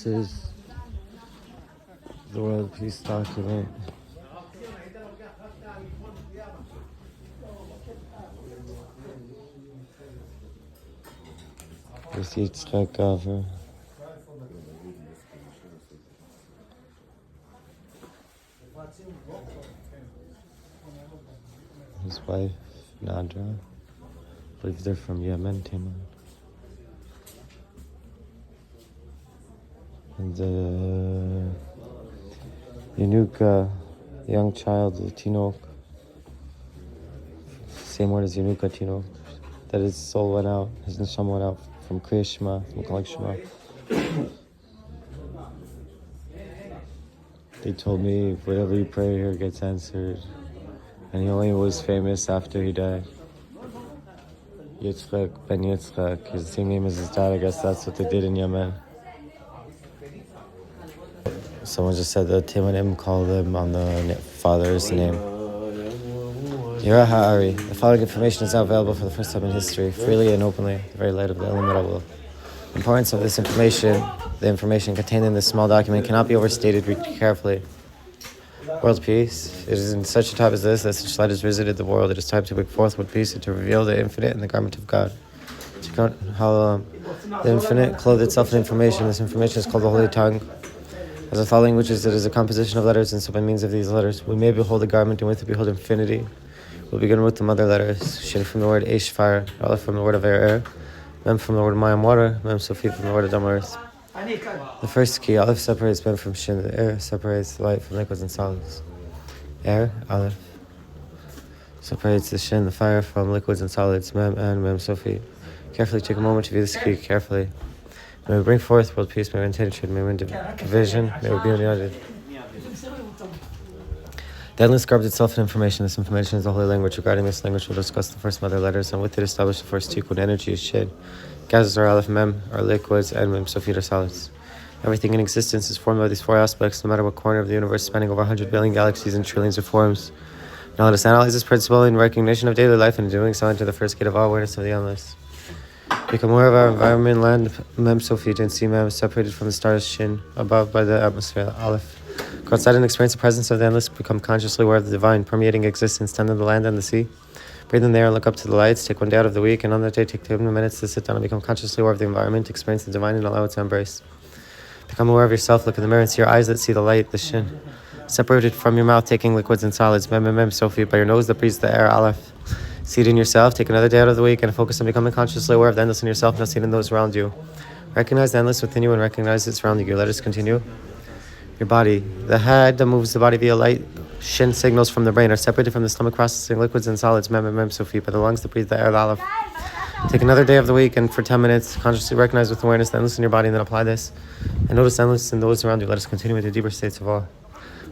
This is the World Peace document. This is Yצחak Gvrã. His wife, Nadra. I believe they're from Yemen, Timon. And the Yanuka, young child, the Tinok. Same word as Yanuka, Tinok. That his soul went out, his neshama went out from Kriya Shema, from Kalak Shema. They told me whatever you pray here gets answered. And he only was famous after he died. Yitzchak ben Yitzchak, his same name as his dad. I guess that's what they did in Yemen. Someone just said that Timonim called him on the father's name. Yirah HaAri. The following information is now available for the first time in history, freely and openly, the very light of the illimitable. The importance of this information, the information contained in this small document, cannot be overstated. Read carefully. World peace. It is in such a time as this that such light has visited the world. It is time to bring forth with peace and to reveal the infinite in the garment of God. To count how the infinite clothed itself in information. This information is called the Holy Tongue. As a thought languages, it is a composition of letters, and so by means of these letters, we may behold the garment, and with it behold infinity. We'll begin with the mother letters. Shin from the word Eish, fire. Aleph from the word of Yirah. Mem from the word Mayam, water. Mem Sofi from the word of Dam, earth. The first key, Aleph, separates Mem from Shin. The air separates light from liquids and solids. Air, Aleph, separates the Shin, the fire, from liquids and solids. Mem and Mem Sofi. Carefully take a moment to view this key carefully. May we bring forth world peace, may we intention, may we win division, may we be united. The endless garbed itself in information. This information is the holy language. Regarding this language, we'll discuss the first mother letters, and with it establish the first tikkun. Energy is Shin. Gases are Aleph, Mem are liquids, and Mem Sofi are solids. Everything in existence is formed by these four aspects, no matter what corner of the universe, spanning over 100 billion galaxies and trillions of forms. Now let us analyze this principle in recognition of daily life, and in doing so enter the first gate of all awareness of the endless. Become aware of our environment, land, Mem Sofi, and see Mem, separated from the stars, Shin, above by the atmosphere, Aleph. Go outside and experience the presence of the endless. Become consciously aware of the divine, permeating existence. Tend to the land and the sea. Breathe in the air and look up to the lights. Take one day out of the week, and on that day, take 10 minutes to sit down and become consciously aware of the environment. Experience the divine and allow it to embrace. Become aware of yourself. Look in the mirror and see your eyes that see the light, the Shin. Separated from your mouth, taking liquids and solids, Mem, Sofi, by your nose that breathes the air, Aleph. See it in yourself. Take another day out of the week and focus on becoming consciously aware of the endless in yourself, not seeing in those around you. Recognize the endless within you and recognize it surrounding you. Let us continue. Your body. The head that moves the body via light, Shin signals from the brain are separated from the stomach, processing liquids and solids, Mem, Sofi, by the lungs that breathe the air, Aleph. Take another day of the week and for 10 minutes, consciously recognize with awareness the endless in your body and then apply this. And notice the endless in those around you. Let us continue with the deeper states of awe.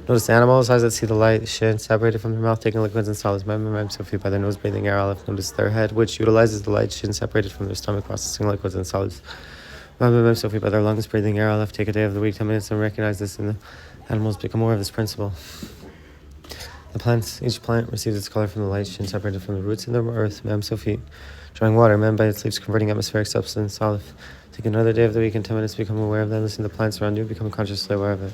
Notice the animals, eyes that see the light, Shin, separated from their mouth, taking liquids and solids, Mem, Sofi, by their nose breathing air, Aleph. Notice their head, which utilizes the light, Shin, separated from their stomach, processing liquids and solids, Mem, Sofi, by their lungs breathing air, Aleph. Take a day of the week, 10 minutes, and recognize this in the animals. Become aware of this principle. The plants, each plant receives its color from the light, Shin, separated from the roots in the earth, Mem, Sofi, drawing water, Mem, by its leaves, converting atmospheric substance, Aleph. Take another day of the week and 10 minutes, become aware of the endless in the plants around you, become consciously aware of it.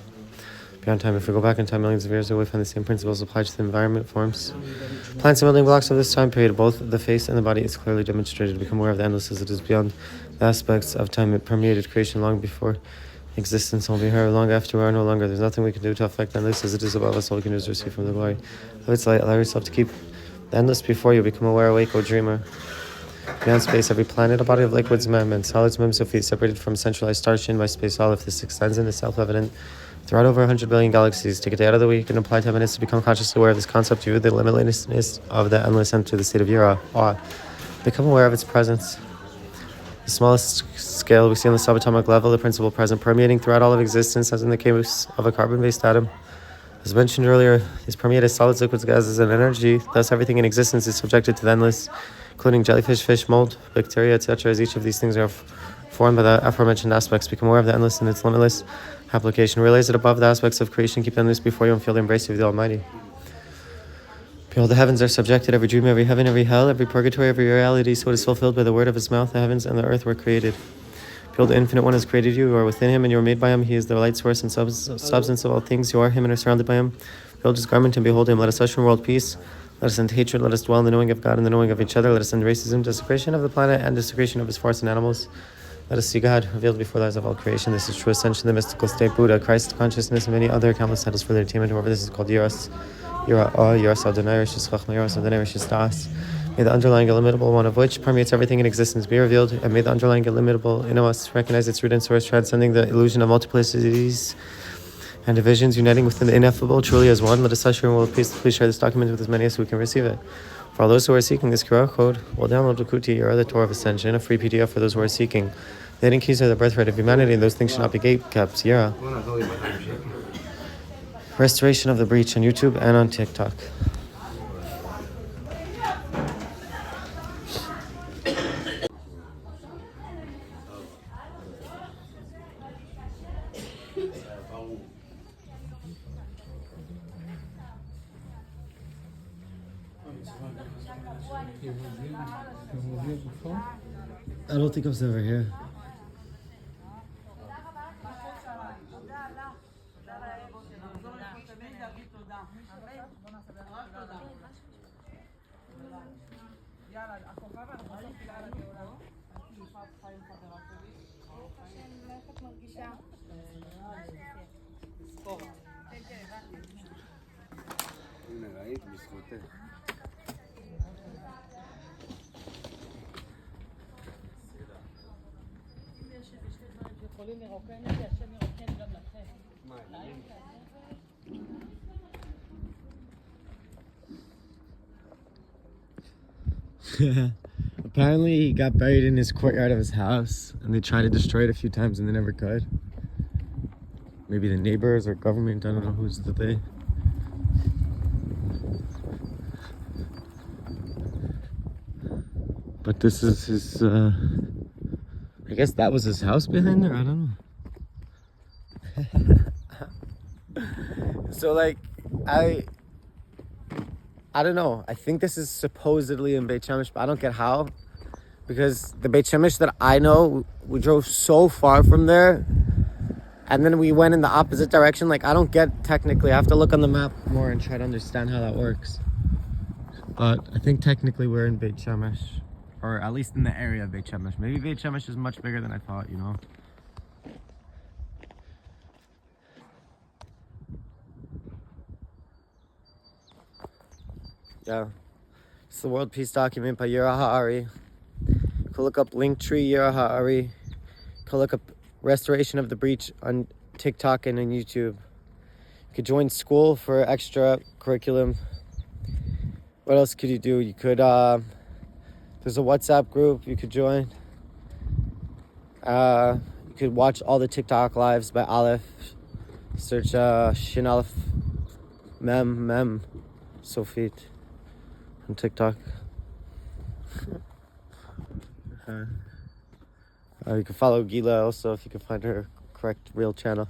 Beyond time, if we go back in time millions of years ago, we find the same principles applied to the environment, forms, plants, and building blocks of this time period. Both the face and the body is clearly demonstrated. To become aware of the endless as it is beyond the aspects of time. It permeated creation long before existence will be here, long after we are no longer. There's nothing we can do to affect the endless as it is above us. All we can do is receive from the glory of its light. Allow yourself to keep the endless before you. Become aware, awake, O dreamer. Beyond space, every planet, a body of liquids, Mem, and solids, Mem, Sofi, separated from centralized star, Shin, by space, Aleph. This extends and is self-evident throughout over 100 billion galaxies. Take a day out of the week and apply 10 minutes to become consciously aware of this concept. View the limitlessness of the endless, enter the state of Yirah, awe. Become aware of its presence. The smallest scale we see on the subatomic level, the principle present, permeating throughout all of existence, as in the case of a carbon-based atom. As mentioned earlier, these permeate as solids, liquids, gases, and energy. Thus, everything in existence is subjected to the endless, including jellyfish, fish, mold, bacteria, etc., as each of these things are formed by the aforementioned aspects. Become aware of the endless and its limitless application. Realize it above the aspects of creation. Keep the endless before you and feel the embrace of the Almighty. Behold, the heavens are subjected, every dream, every heaven, every hell, every purgatory, every reality, so it is fulfilled by the word of his mouth. The heavens and the earth were created. Behold, the Infinite One has created you. You are within him and you are made by him. He is the light source and substance of all things. You are him and are surrounded by him. Behold his garment and behold him. Let us usher in world peace. Let us end hatred. Let us dwell in the knowing of God and the knowing of each other. Let us end racism, desecration of the planet, and desecration of his forests and animals. Let us see God revealed before the eyes of all creation. This is true ascension, the mystical state, Buddha, Christ consciousness, and many other countless titles for their attainment. However, this is called Yirah HaAri, May the underlying illimitable one of which permeates everything in existence be revealed, and may the underlying illimitable in us recognize its root and source, transcending the illusion of multiplicities and divisions, uniting within the ineffable, truly as one. Let us usher in world peace. Please share this document with as many as who can receive it. For all those who are seeking this QR code, we'll download Yirah, the Torah of Ascension, a free PDF for those who are seeking. The hidden keys are the birthright of humanity, and those things should not be gatekept. Yirah. Restoration of the breach on YouTube and on TikTok. I don't think I was ever here. Apparently he got buried in his courtyard of his house and they tried to destroy it a few times and they never could. Maybe the neighbors or government, I don't know who's the they. But this is his, I guess that was his house behind there, I don't know. So like, I don't know. I think this is supposedly in Beit Shemesh, but I don't get how. Because the Beit Shemesh that I know, we drove so far from there. And then we went in the opposite direction. Like, I don't get technically. I have to look on the map more and try to understand how that works. But I think technically we're in Beit Shemesh. Or at least in the area of Beit Shemesh. Maybe Beit Shemesh is much bigger than I thought, you know. Yeah. It's the World Peace document by Yirah HaAri. You can look up Linktree Yirah HaAri. You can look up Restoration of the Breach on TikTok and on YouTube. You could join school for extra curriculum. What else could you do? You could, there's a WhatsApp group you could join. You could watch all the TikTok lives by Aleph. Search Shin Aleph Mem Sofit on TikTok. You can follow Gila also if you can find her correct real channel.